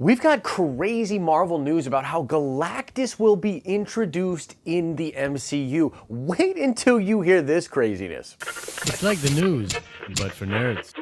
We've got crazy Marvel news about how Galactus will be introduced in the MCU. Wait until you hear this craziness. It's like the news, but for nerds.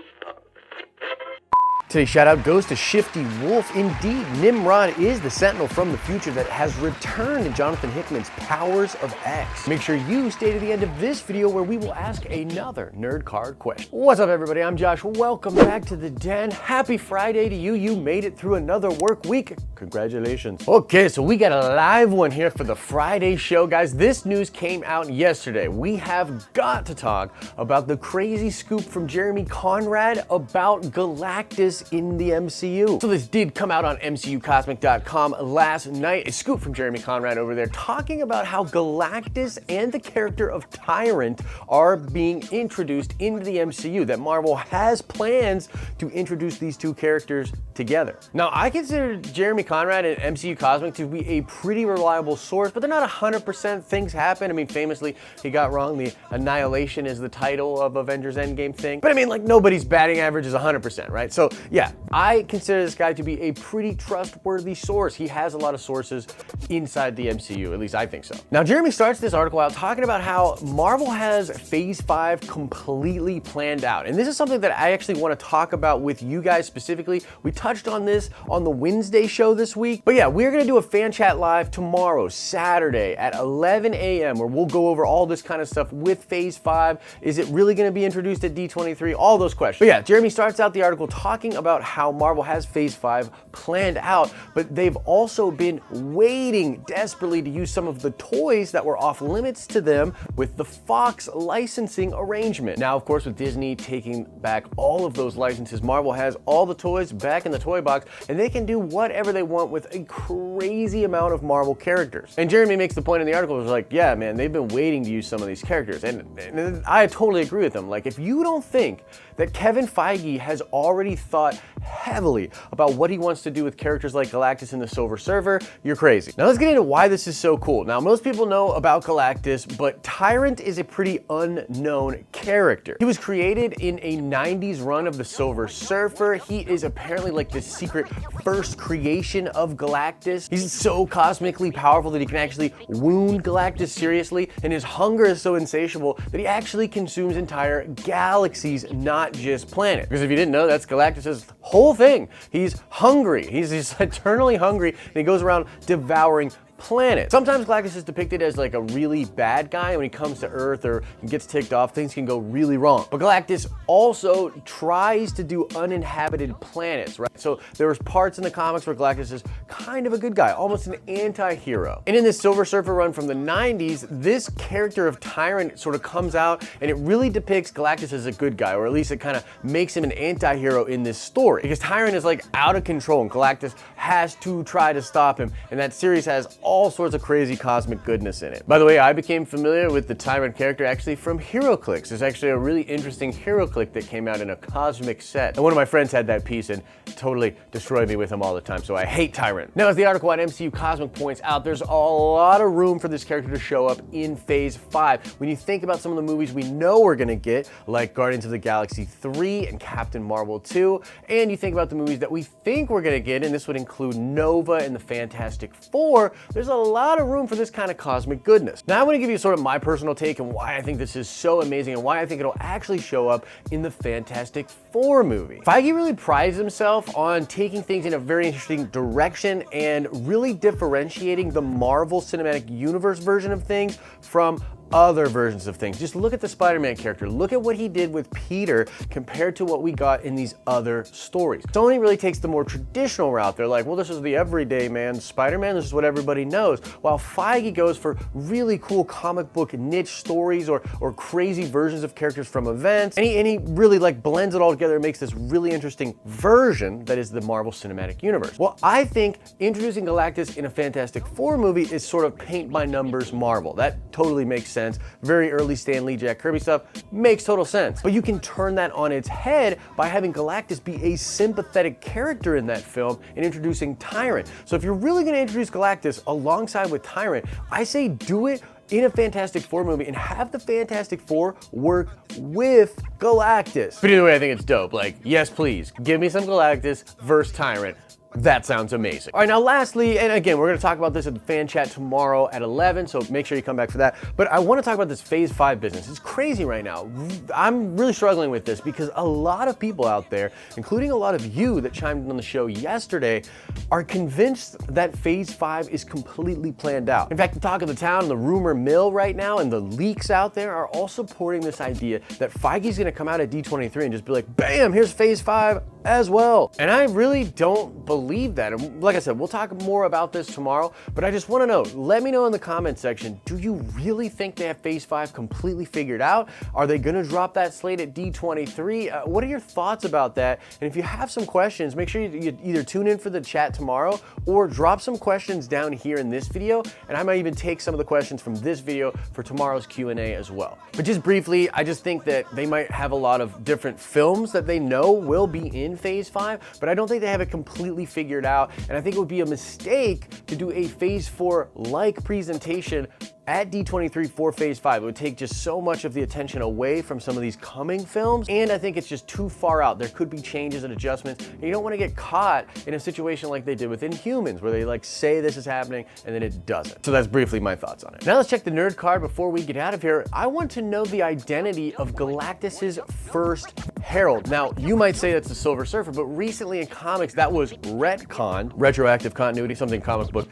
Today's shout out goes to Shifty Wolf. Indeed, Nimrod is the Sentinel from the future that has returned in Jonathan Hickman's Powers of X. Make sure you stay to the end of this video where we will ask another nerd card question. What's up, everybody? I'm Josh. Welcome back to the den. Happy Friday to you. You made it through another work week. Congratulations. Okay, so we got a live one here for the Friday show, guys. This news came out yesterday. We have got to talk about the crazy scoop from Jeremy Conrad about Galactus in the MCU. So this did come out on MCUcosmic.com last night. A scoop from Jeremy Conrad over there talking about how Galactus and the character of Tyrant are being introduced into the MCU, that Marvel has plans to introduce these two characters together. Now, I consider Jeremy Conrad and MCU Cosmic to be a pretty reliable source, but they're not 100%. Things happen. I mean, famously, he got wrong. The Annihilation is the title of Avengers Endgame thing. But I mean, like, nobody's batting average is 100%, right? So yeah, I consider this guy to be a pretty trustworthy source. He has a lot of sources inside the MCU, at least I think so. Now, Jeremy starts this article out talking about how Marvel has Phase 5 completely planned out. And this is something that I actually want to talk about with you guys specifically. We touched on this on the Wednesday show this week. But yeah, we're going to do a fan chat live tomorrow, Saturday at 11 a.m. where we'll go over all this kind of stuff with Phase 5. Is it really going to be introduced at D23? All those questions. But yeah, Jeremy starts out the article talking about how Marvel has Phase 5 planned out, but they've also been waiting desperately to use some of the toys that were off limits to them with the Fox licensing arrangement. Now, of course, with Disney taking back all of those licenses, Marvel has all the toys back in the toy box, and they can do whatever they want with a crazy amount of Marvel characters. And Jeremy makes the point in the article, was like, yeah, man, they've been waiting to use some of these characters. And I totally agree with them. Like, if you don't think that Kevin Feige has already thought heavily about what he wants to do with characters like Galactus and the Silver Surfer, you're crazy. Now let's get into why this is so cool. Now, most people know about Galactus, but Tyrant is a pretty unknown character. He was created in a 90s run of the Silver Surfer. He is apparently like the secret first creation of Galactus. He's so cosmically powerful that he can actually wound Galactus seriously, and his hunger is so insatiable that he actually consumes entire galaxies, not just planets. Because if you didn't know, that's Galactus's whole thing. He's hungry. He's just eternally hungry, and he goes around devouring planets. Sometimes Galactus is depicted as like a really bad guy. When he comes to Earth or gets ticked off, things can go really wrong. But Galactus also tries to do uninhabited planets, right? So there was parts in the comics where Galactus is kind of a good guy, almost an anti-hero. And in this Silver Surfer run from the 90s, this character of Tyrant sort of comes out, and it really depicts Galactus as a good guy, or at least it kind of makes him an anti-hero in this story. Because Tyrant is like out of control, and Galactus has to try to stop him. And that series has all sorts of crazy cosmic goodness in it. By the way, I became familiar with the Tyrant character actually from HeroClix. There's actually a really interesting HeroClix that came out in a cosmic set. And one of my friends had that piece and totally destroyed me with him all the time, so I hate Tyrant. Now, as the article on MCU Cosmic points out, there's a lot of room for this character to show up in Phase 5. When you think about some of the movies we know we're gonna get, like Guardians of the Galaxy 3 and Captain Marvel 2, and you think about the movies that we think we're gonna get, and this would include Nova and the Fantastic Four, there's a lot of room for this kind of cosmic goodness. Now, I want to give you sort of my personal take on why I think this is so amazing and why I think it'll actually show up in the Fantastic Four movie. Feige really prides himself on taking things in a very interesting direction and really differentiating the Marvel Cinematic Universe version of things from other versions of things. Just look at the Spider-Man character. Look at what he did with Peter compared to what we got in these other stories. Sony really takes the more traditional route. They're like, well, this is the everyday man Spider-Man. This is what everybody knows. While Feige goes for really cool comic book niche stories or crazy versions of characters from events. And he really like blends it all together and makes this really interesting version that is the Marvel Cinematic Universe. Well, I think introducing Galactus in a Fantastic Four movie is sort of paint by numbers Marvel. That totally makes sense. Very early Stan Lee, Jack Kirby stuff makes total sense. But you can turn that on its head by having Galactus be a sympathetic character in that film and introducing Tyrant. So if you're really going to introduce Galactus alongside with Tyrant, I say do it in a Fantastic Four movie and have the Fantastic Four work with Galactus. But either way, I think it's dope. Like, yes, please, give me some Galactus versus Tyrant. That sounds amazing. All right, now lastly, and again, we're gonna talk about this at the fan chat tomorrow at 11, so make sure you come back for that. But I wanna talk about this Phase 5 business. It's crazy right now. I'm really struggling with this because a lot of people out there, including a lot of you that chimed in on the show yesterday, are convinced that Phase 5 is completely planned out. In fact, the talk of the town and the rumor mill right now and the leaks out there are all supporting this idea that Feige's gonna come out at D23 and just be like, bam, here's Phase 5 as well. And I really don't believe that. And like I said, we'll talk more about this tomorrow, but I just wanna know, let me know in the comment section, do you really think they have Phase 5 completely figured out? Are they gonna drop that slate at D23? What are your thoughts about that? And if you have some questions, make sure you either tune in for the chat tomorrow or drop some questions down here in this video, and I might even take some of the questions from this video for tomorrow's Q&A as well. But just briefly, I just think that they might have a lot of different films that they know will be in Phase 5, but I don't think they have it completely figured out, and I think it would be a mistake to do a Phase 4-like presentation at D23 for Phase 5. It would take just so much of the attention away from some of these coming films, and I think it's just too far out. There could be changes and adjustments, and you don't want to get caught in a situation like they did with Inhumans, where they like say this is happening and then it doesn't. So that's briefly my thoughts on it. Now let's check the nerd card before we get out of here. I want to know the identity of Galactus's first herald. Now, you might say that's the Silver Surfer, but recently in comics that was retconned, retroactive continuity, something comic book,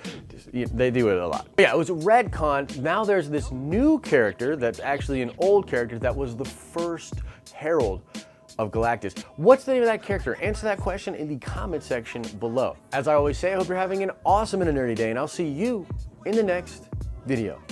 they do it a lot. But yeah, it was retconned. Now there's this new character that's actually an old character that was the first herald of Galactus. What's the name of that character? Answer that question in the comment section below. As I always say, I hope you're having an awesome and a nerdy day, and I'll see you in the next video.